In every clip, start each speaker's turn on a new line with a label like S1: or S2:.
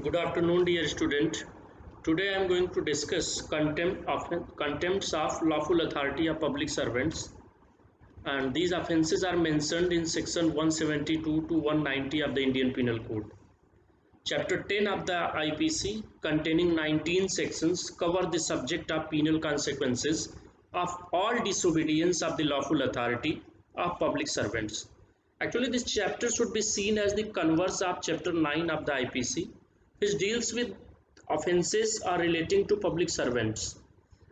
S1: Good afternoon, dear student. Today I am going to discuss contempts of lawful authority of public servants, and these offences are mentioned in section 172 to 190 of the Indian Penal Code. Chapter 10 of the IPC, containing 19 sections, cover the subject of penal consequences of all disobedience of the lawful authority of public servants. Actually, this chapter should be seen as the converse of chapter 9 of the IPC, which deals with offences are relating to public servants.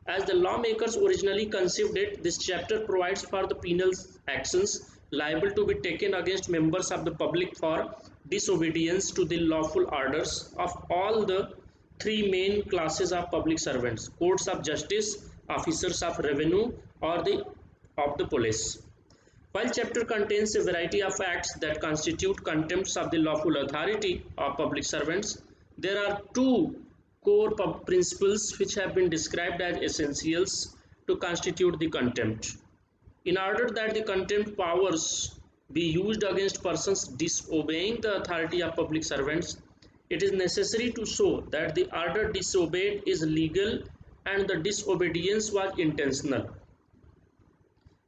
S1: As the lawmakers originally conceived it, this chapter provides for the penal actions liable to be taken against members of the public for disobedience to the lawful orders of all the three main classes of public servants: courts of justice, officers of revenue, or of the police. While chapter contains a variety of acts that constitute contempts of the lawful authority of public servants, there are two core principles which have been described as essentials to constitute the contempt. In order that the contempt powers be used against persons disobeying the authority of public servants, it is necessary to show that the order disobeyed is legal and the disobedience was intentional.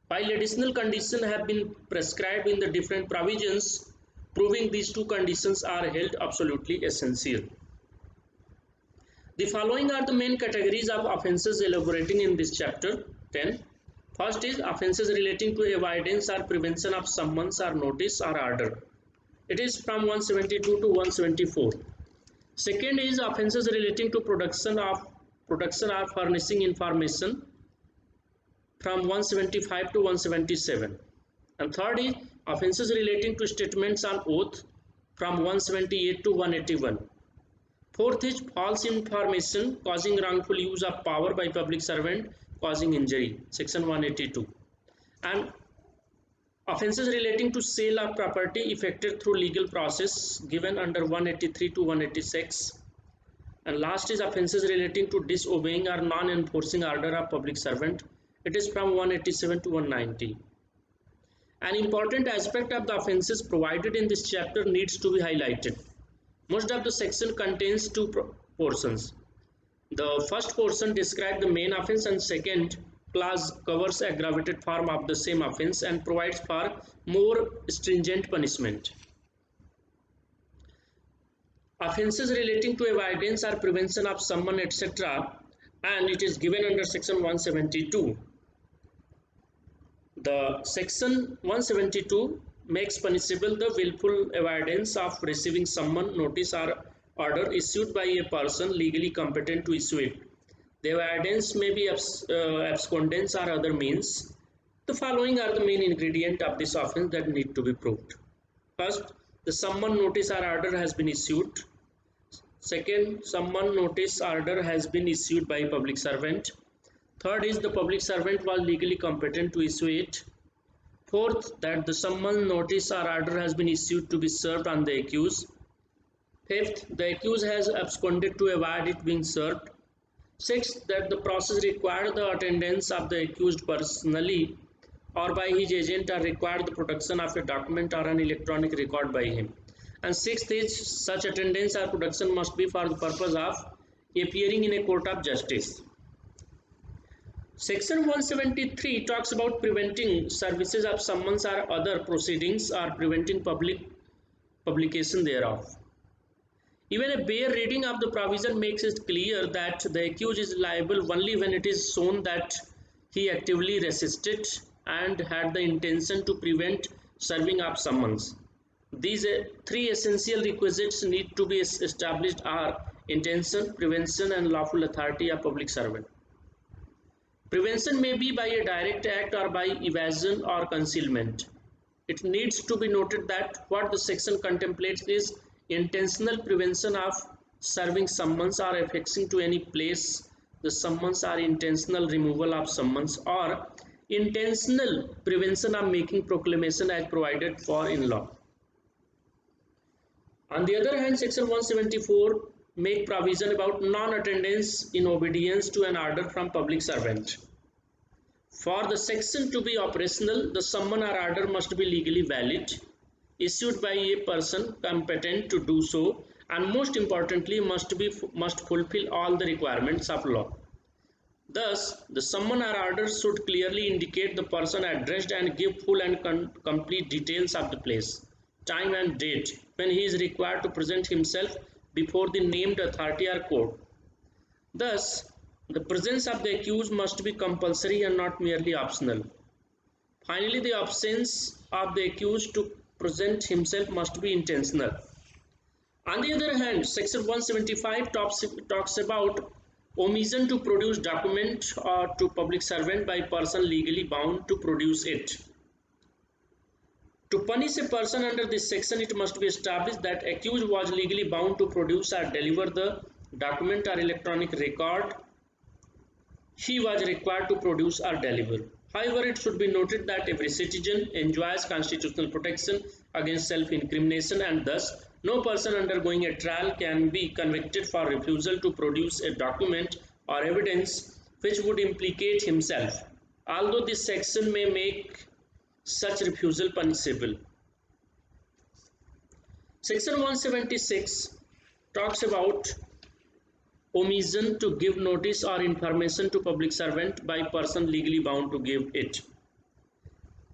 S1: While additional conditions have been prescribed in the different provisions, proving these two conditions are held absolutely essential. The following are the main categories of offences elaborating in this chapter 10. First is offences relating to avoidance or prevention of summons or notice or order. It is from 172 to 174. Second is offences relating to production or furnishing information from 175 to 177. And third is offences relating to statements on oath from 178 to 181. Fourth is false information causing wrongful use of power by public servant causing injury, section 182. And offences relating to sale of property effected through legal process given under 183 to 186. And last is offences relating to disobeying or non-enforcing order of public servant. It is from 187 to 190. An important aspect of the offences provided in this chapter needs to be highlighted. Most of the section contains two portions. The first portion describes the main offence and second clause covers aggravated form of the same offence and provides for more stringent punishment. Offences relating to avoidance or prevention of summon etc. and it is given under section 172. The section 172 makes punishable the willful avoidance of receiving summon, notice or order issued by a person legally competent to issue it. The avoidance may be abscondence or other means. The following are the main ingredient of this offence that need to be proved. First, the summon, notice or order has been issued. Second, summon, notice, order has been issued by a public servant. Third is the public servant was legally competent to issue it. Fourth, that the summon, notice or order has been issued to be served on the accused. Fifth, the accused has absconded to avoid it being served. Sixth, that the process required the attendance of the accused personally or by his agent or required the production of a document or an electronic record by him. And sixth is such attendance or production must be for the purpose of appearing in a court of justice. Section 173 talks about preventing services of summons or other proceedings or preventing publication thereof. Even a bare reading of the provision makes it clear that the accused is liable only when it is shown that he actively resisted and had the intention to prevent serving of summons. These three essential requisites need to be established are intention, prevention and lawful authority of public servant. Prevention may be by a direct act or by evasion or concealment. It needs to be noted that what the section contemplates is intentional prevention of serving summons or affixing to any place the summons or intentional removal of summons or intentional prevention of making proclamation as provided for in law. On the other hand, section 174 make provision about non-attendance in obedience to an order from public servant. For the section to be operational, the summon or order must be legally valid, issued by a person competent to do so, and most importantly must fulfill all the requirements of law. Thus, the summon or order should clearly indicate the person addressed and give full and complete details of the place, time and date when he is required to present himself before the named authority or court. Thus, the presence of the accused must be compulsory and not merely optional. Finally, the absence of the accused to present himself must be intentional. On the other hand, Section 175 talks about omission to produce document or to public servant by person legally bound to produce it. To punish a person under this section, it must be established that accused was legally bound to produce or deliver the document or electronic record he was required to produce or deliver. However, it should be noted that every citizen enjoys constitutional protection against self-incrimination, and thus no person undergoing a trial can be convicted for refusal to produce a document or evidence which would implicate himself, although this section may make such refusal punishable. Section 176 talks about omission to give notice or information to public servant by person legally bound to give it.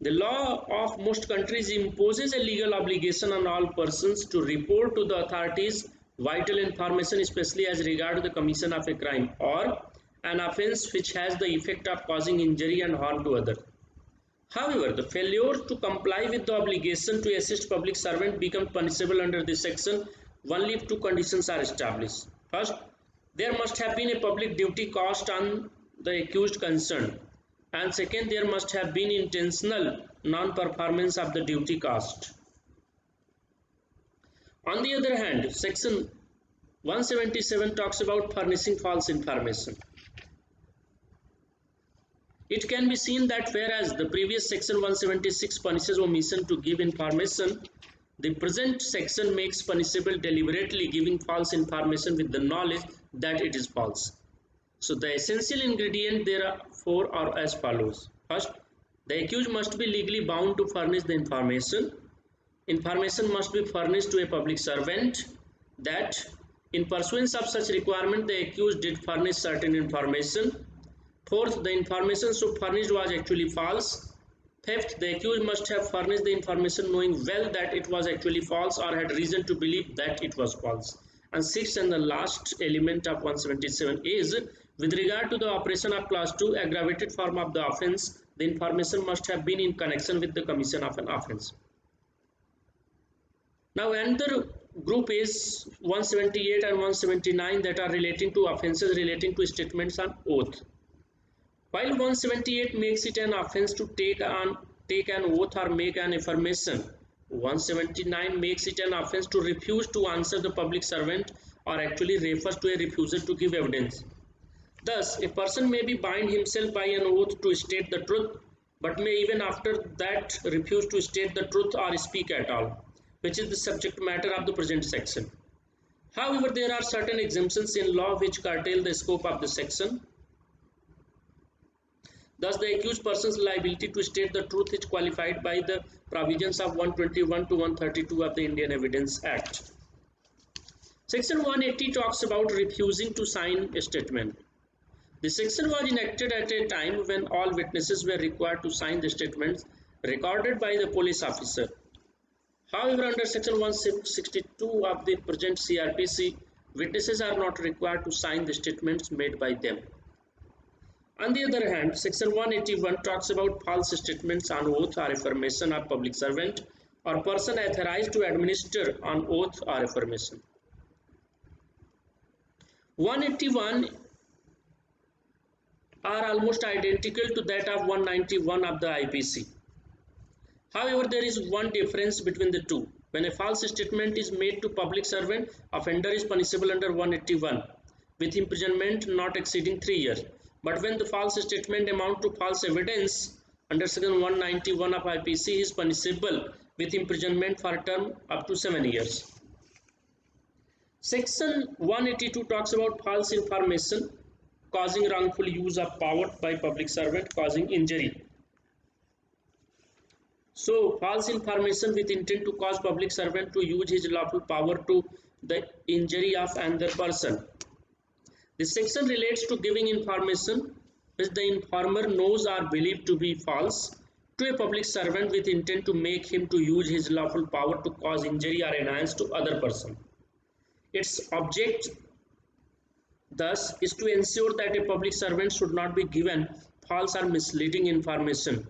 S1: The law of most countries imposes a legal obligation on all persons to report to the authorities vital information, especially as regards the commission of a crime or an offence which has the effect of causing injury and harm to others. However, the failure to comply with the obligation to assist public servant becomes punishable under this section only if two conditions are established. First, there must have been a public duty caused on the accused concerned, and second, there must have been intentional non-performance of the duty caused. On the other hand, Section 177 talks about furnishing false information. It can be seen that whereas the previous Section 176 punishes omission to give information, the present section makes punishable deliberately giving false information with the knowledge that it is false. So the essential ingredient therefore are as follows. First, the accused must be legally bound to furnish the information. Information must be furnished to a public servant that in pursuance of such requirement the accused did furnish certain information. Fourth, the information so furnished was actually false. Fifth, the accused must have furnished the information knowing well that it was actually false or had reason to believe that it was false. And sixth and the last element of 177 is, with regard to the operation of clause 2, aggravated form of the offence, the information must have been in connection with the commission of an offence. Now another group is 178 and 179 that are relating to offences relating to statements on oath. While 178 makes it an offence to take an oath or make an affirmation, 179 makes it an offence to refuse to answer the public servant or actually refers to a refusal to give evidence. Thus, a person may be bind himself by an oath to state the truth, but may even after that refuse to state the truth or speak at all, which is the subject matter of the present section. However, there are certain exemptions in law which curtail the scope of the section. Thus, the accused person's liability to state the truth is qualified by the provisions of 121 to 132 of the Indian Evidence Act. Section 180 talks about refusing to sign a statement. The section was enacted at a time when all witnesses were required to sign the statements recorded by the police officer. However, under Section 162 of the present CRPC, witnesses are not required to sign the statements made by them. On the other hand, Section 181 talks about false statements on oath or affirmation of public servant or person authorized to administer on oath or affirmation. 181 are almost identical to that of 191 of the IPC. However, there is one difference between the two. When a false statement is made to public servant, offender is punishable under 181 with imprisonment not exceeding 3 years. But when the false statement amount to false evidence under Section 191 of IPC is punishable with imprisonment for a term up to 7 years. Section 182 talks about false information causing wrongful use of power by public servant causing injury. So, false information with intent to cause public servant to use his lawful power to the injury of another person. This section relates to giving information which the informer knows are believed to be false to a public servant with intent to make him to use his lawful power to cause injury or annoyance to other person. Its object thus is to ensure that a public servant should not be given false or misleading information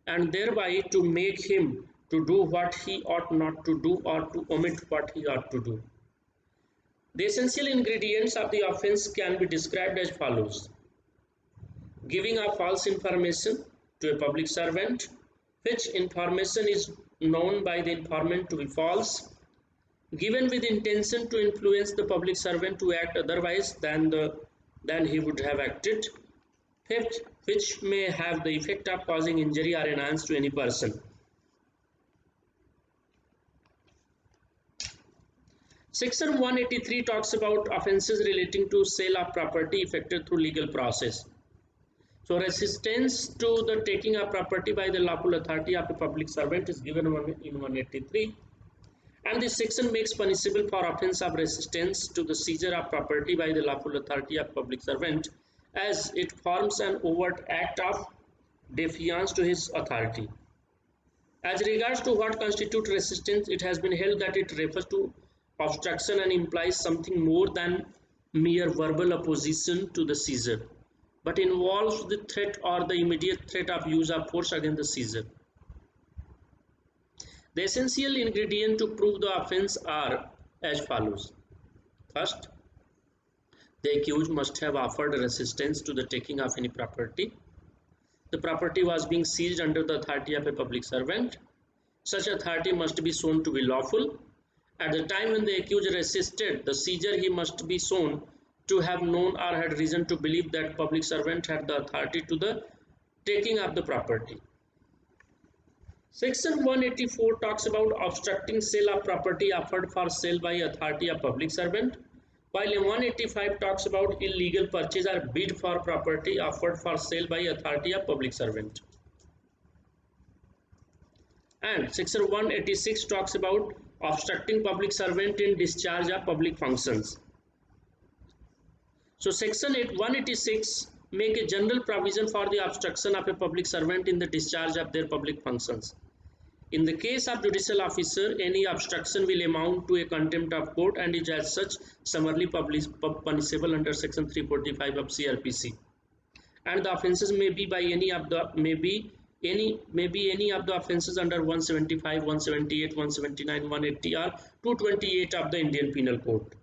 S1: and thereby to make him to do what he ought not to do or to omit what he ought to do. The essential ingredients of the offense can be described as follows: giving of false information to a public servant, which information is known by the informant to be false, given with intention to influence the public servant to act otherwise than he would have acted. Fifth, which may have the effect of causing injury or annoyance to any person. Section 183 talks about offences relating to sale of property effected through legal process. So resistance to the taking of property by the lawful authority of a public servant is given in 183. And this section makes punishable for offence of resistance to the seizure of property by the lawful authority of public servant, as it forms an overt act of defiance to his authority. As regards to what constitutes resistance, it has been held that it refers to obstruction and implies something more than mere verbal opposition to the seizure, but involves the threat or the immediate threat of use of force against the seizure. The essential ingredient to prove the offence are as follows. First, the accused must have offered resistance to the taking of any property. The property was being seized under the authority of a public servant. Such authority must be shown to be lawful. At the time when the accused resisted the seizure, he must be shown to have known or had reason to believe that public servant had the authority to the taking of the property. Section 184 talks about obstructing sale of property offered for sale by authority of public servant, while 185 talks about illegal purchase or bid for property offered for sale by authority of public servant. And section 186 talks about obstructing public servant in discharge of public functions. So section 186 make a general provision for the obstruction of a public servant in the discharge of their public functions. In the case of judicial officer, any obstruction will amount to a contempt of court and is as such summarily punishable under section 345 of CRPC. And the offences may be by any of the any of the offences under 175, 178, 179, 180 or 228 of the Indian Penal Code.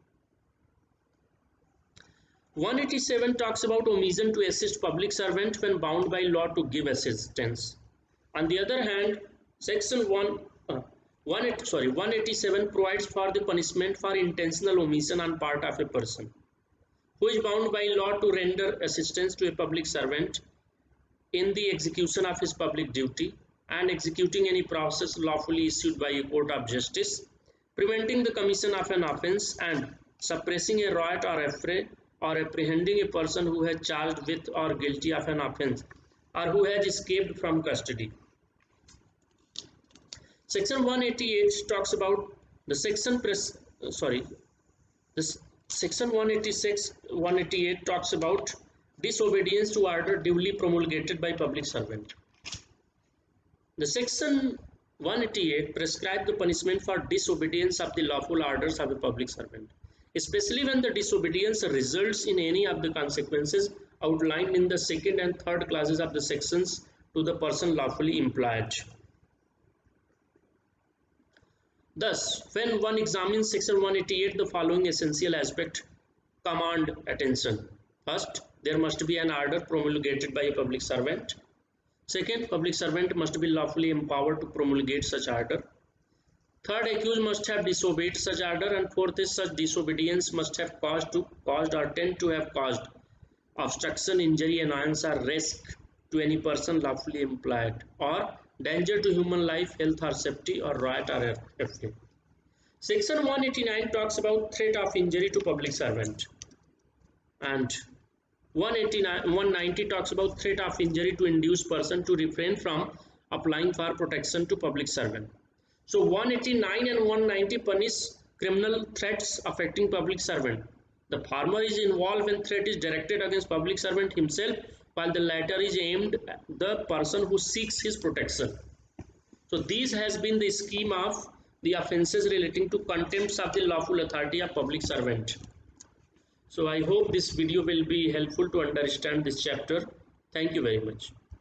S1: 187 talks about omission to assist public servant when bound by law to give assistance. On the other hand, section 187 provides for the punishment for intentional omission on part of a person who is bound by law to render assistance to a public servant in the execution of his public duty and executing any process lawfully issued by a court of justice, preventing the commission of an offence and suppressing a riot or affray or apprehending a person who has charged with or guilty of an offence or who has escaped from custody. Section 188 talks about the section section 188 talks about disobedience to order duly promulgated by public servant. The section 188 prescribes the punishment for disobedience of the lawful orders of a public servant, especially when the disobedience results in any of the consequences outlined in the second and third clauses of the sections to the person lawfully employed. Thus, when one examines section 188, the following essential aspects command attention. First, there must be an order promulgated by a public servant. Second, public servant must be lawfully empowered to promulgate such order. Third, accused must have disobeyed such order, and fourth is such disobedience must have caused or tend to have caused obstruction, injury, annoyance or risk to any person lawfully employed, or danger to human life, health or safety, or riot or affray. Section 189 talks about threat of injury to public servant, and 190 talks about threat of injury to induce person to refrain from applying for protection to public servant. So 189 and 190 punish criminal threats affecting public servant. The former is involved when threat is directed against public servant himself, while the latter is aimed at the person who seeks his protection. So this has been the scheme of the offences relating to contempts of the lawful authority of public servant. So I hope this video will be helpful to understand this chapter. Thank you very much.